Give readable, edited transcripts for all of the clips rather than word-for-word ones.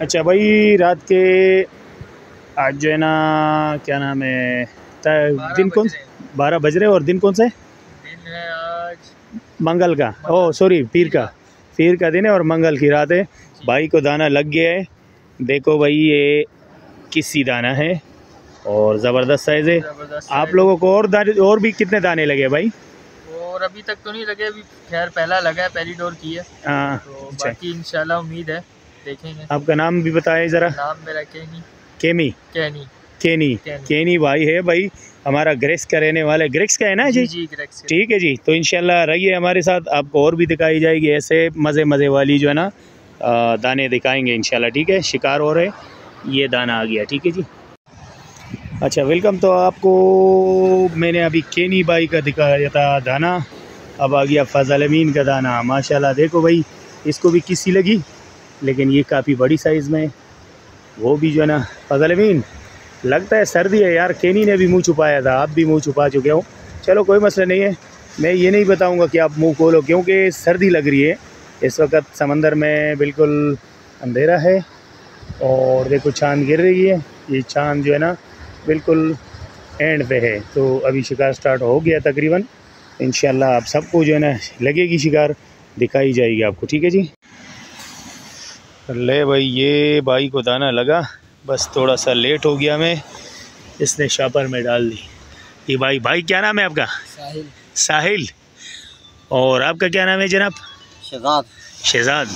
अच्छा भाई, रात के आज जो है ना, क्या नाम है, दिन कौन 12 बज रहे, और दिन कौन सा है? दिन है आज मंगल का, ओह सॉरी, पीर का दिन है और मंगल की रात है। भाई को दाना लग गया है। देखो भाई, ये किसी दाना है और ज़बरदस्त साइज़ है। आप लोगों को और भी कितने दाने लगे भाई? और अभी तक तो नहीं लगे, अभी खैर पहला लगा है, पहली डोर की है। हाँ, तो अच्छा। बाकी इंशाल्लाह उम्मीद है, देखेंगे। आपका नाम भी बताएं ज़रा। नाम मेरा केनी केनी भाई है भाई, हमारा ग्रेक्स का रहने वाला है। ग्रेक्स का है ना जी? जी ग्रेक्स। ठीक है जी। तो इंशाल्लाह रहिए हमारे साथ, आपको और भी दिखाई जाएगी ऐसे मज़े वाली जो है ना दाने दिखाएंगे इंशाल्लाह। ठीक है, शिकार हो रहे, ये दाना आ गया। ठीक है जी। अच्छा, वेलकम। तो आपको मैंने अभी केनी भाई का दिखाया था दाना, अब आ गया फजल अमीन का दाना। माशाल्लाह देखो भाई, इसको भी किसी लगी, लेकिन ये काफ़ी बड़ी साइज़ में, वो भी जो है ना। फजल अमीन, लगता है सर्दी है यार, केनी ने भी मुंह छुपाया था, आप भी मुंह छुपा चुके हो। चलो कोई मसला नहीं है, मैं ये नहीं बताऊंगा कि आप मुंह खोलो, क्योंकि सर्दी लग रही है इस वक्त। समंदर में बिल्कुल अंधेरा है और देखो चांद गिर रही है। ये चांद जो है ना बिल्कुल एंड पे है। तो अभी शिकार स्टार्ट हो गया तकरीबन। इंशाल्लाह आप सबको जो है ना लगेगी शिकार, दिखाई जाएगी आपको। ठीक है जी। ले भाई, ये भाई को दाना लगा, बस थोड़ा सा लेट हो गया मैं, इसने शापर में डाल दी। ये भाई क्या नाम है आपका? साहिल। और आपका क्या नाम है जनाब? शहजाद।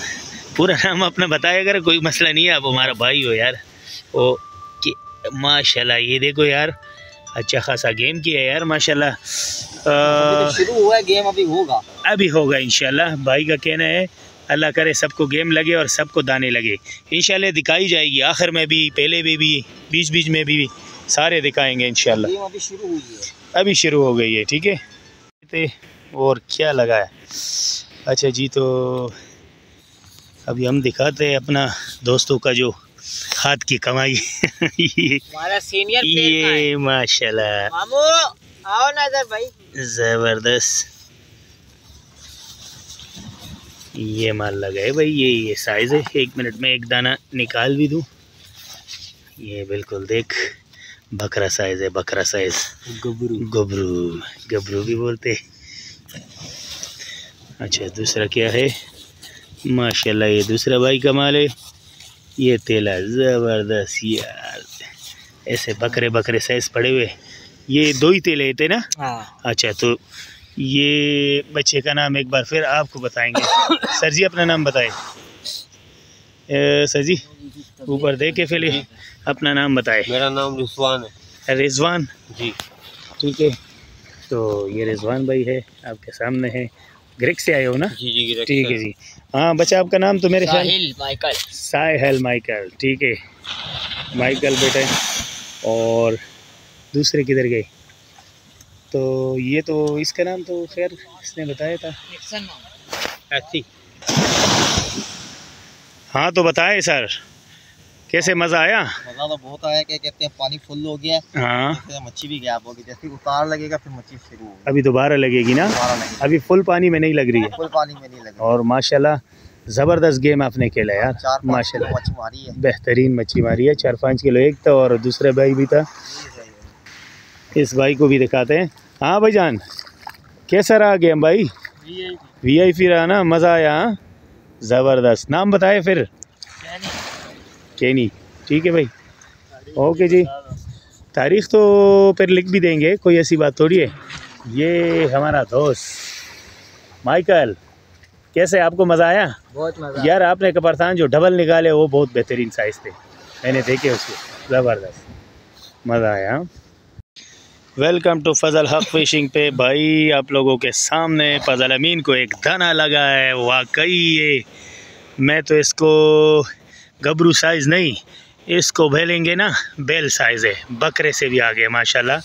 पूरा नाम अपना बताया, अगर कोई मसला नहीं है, आप हमारा भाई हो यार। ओ माशाल्लाह, ये देखो यार, अच्छा खासा गेम किया है यार माशाल्लाह। शुरू हुआ है गेम, अभी होगा इंशाल्लाह। भाई का कहना है अल्लाह करे सबको गेम लगे और सबको दाने लगे। इंशाल्लाह दिखाई जाएगी, आखिर में भी, पहले भी, बीच में भी सारे दिखाएंगे इंशाल्लाह। अभी शुरू हो गई है। ठीक है। और क्या लगा है? अच्छा जी, तो अभी हम दिखाते हैं अपना दोस्तों का जो हाथ की कमाई। हमारा सीनियर ये माशाल्लाह, मामू आओ ना इधर भाई, जबरदस्त ये माल लगा है भाई। ये साइज़ है, 1 मिनट में एक दाना निकाल भी दूँ। ये बिल्कुल देख, बकरा साइज़ है, बकरा साइज़, गबरू भी बोलते। अच्छा, दूसरा क्या है? माशाल्लाह, ये दूसरा भाई का माल है। ये तेला ज़बरदस्त यार, ऐसे बकरे साइज़ पड़े हुए। ये 2 ही तेले थे ना? हाँ। अच्छा, तो ये बच्चे का नाम एक बार फिर आपको बताएंगे। सर जी अपना नाम बताएं। सर जी ऊपर देखे फिर अपना नाम बताएं। मेरा नाम रिजवान है। रिजवान जी, ठीक है। तो ये रिजवान भाई है, आपके सामने है। ग्रेक्स से आए हो ना? जी ठीक है जी। हाँ बच्चा, आपका नाम तो मेरे ख्याल साहिल माइकल। ठीक है, माइकल बेटा। और दूसरे किधर गए? तो ये तो इसका नाम तो खैर इसने बताया था। हाँ तो बताए सर, कैसे मज़ा आया? मज़ा तो बहुत आया। क्या कहते हैं, पानी फुल हो गया। हाँ, मच्छी भी गैप होगी, जैसे उतार लगेगा फिर मच्छी शुरू होगी। अभी दोबारा लगेगी ना? अभी फुल पानी में नहीं लग रही है। फुल पानी में नहीं लग रही। और माशाल्लाह ज़बरदस्त गेम आपने खेला यार, 4-5 माशाल्लाह मच्छी मारी है, बेहतरीन मच्छी मारी है। 4-5 किलो एक था और दूसरे भाई भी था। इस भाई को भी दिखाते हैं। हाँ भाईजान, कैसा रहा गेम भाई? VIP रहा ना, मज़ा आया? हाँ, ज़बरदस्त। नाम बताए फिर? केनी। ठीक है भाई, ओके जी। तारीख़ तो फिर लिख भी देंगे, कोई ऐसी बात थोड़ी है। ये हमारा दोस्त माइकल, कैसे, आपको मज़ा आया? बहुत मज़ा यार। आपने कपरतान जो डबल निकाले वो बहुत बेहतरीन साइज़ थे, मैंने देखे उसके, ज़बरदस्त मज़ा आया। वेलकम टू फजल हक फिशिंग पे भाई, आप लोगों के सामने फजल अमीन को एक दाना लगा है। वाकई ये, मैं तो इसको गबरू साइज़ नहीं, इसको भेलेंगे ना बेल साइज़ है, बकरे से भी आगे माशाल्लाह।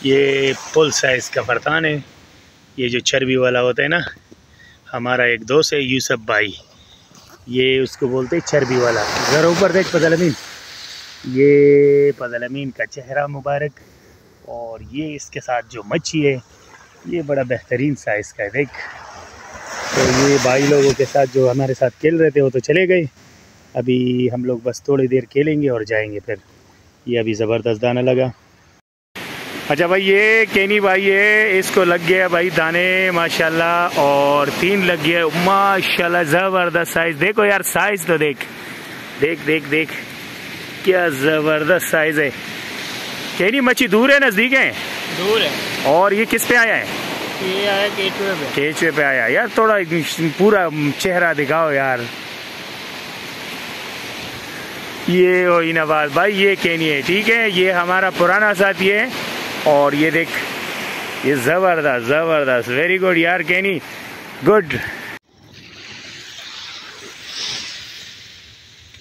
ये फुल साइज़ का फरतान है। ये जो चर्बी वाला होता है ना, हमारा एक दोस्त है यूसुफ भाई, ये उसको बोलते हैं चर्बी वाला। ज़रा ऊपर देख फजल अमीन, ये फजल अमीन का चेहरा मुबारक। और ये इसके साथ जो मच्छी है, ये बड़ा बेहतरीन साइज़ का है देख। तो ये भाई लोगों के साथ जो हमारे साथ खेल रहे थे वो तो चले गए, अभी हम लोग बस थोड़ी देर खेलेंगे और जाएंगे फिर। ये अभी ज़बरदस्त दाना लगा। अच्छा भाई, ये केनी भाई है, इसको लग गया भाई दाने माशाल्लाह, और 3 लग गया माशाल्लाह। ज़बरदस्त साइज़, देखो यार साइज़ तो देख देख देख देख, क्या ज़बरदस्त साइज़ है। केनी मच्छी दूर है नज़दीक है? दूर है। और ये किस पे आया है? ये आया केचुए पे। केचुए पे आया। यार थोड़ा पूरा चेहरा दिखाओ यार। ये हो नवाज भाई, ये केनी है, ठीक है, ये हमारा पुराना साथी है। और ये देख, ये ज़बरदस्त ज़बरदस्त, वेरी गुड यार केनी, गुड।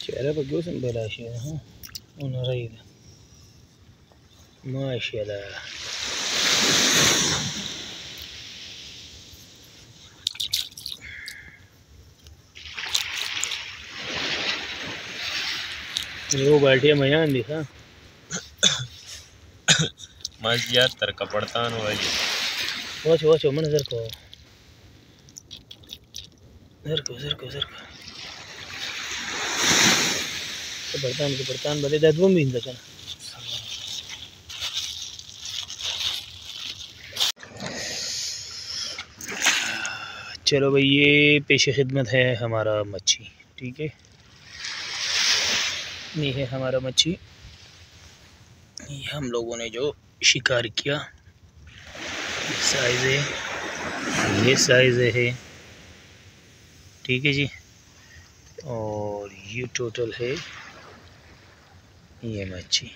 चेहरा पर क्यों संभलाश है माशाल्लाह। वो बैठिया मया दिखा मज़िया तरका पड़तान वाली। वाचो वाचो मन ज़रको ज़रको ज़रको ज़रको तो पड़तान बदे दादवम भी इंदा चना। चलो भाई, ये पेश खिदमत है हमारा मच्छी, ठीक है, ये है हमारा मच्छी। ये हम लोगों ने जो शिकार किया, साइज़ है, ये साइज़ है, ठीक है जी। और ये टोटल है ये मच्छी।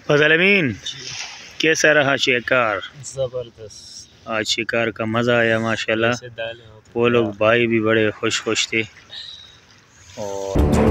फजल अमीन, कैसा रहा शिकार? ज़बरदस्त, आज शिकार का मज़ा आया माशाल्लाह। वो लोग भाई भी बड़े खुश थे। और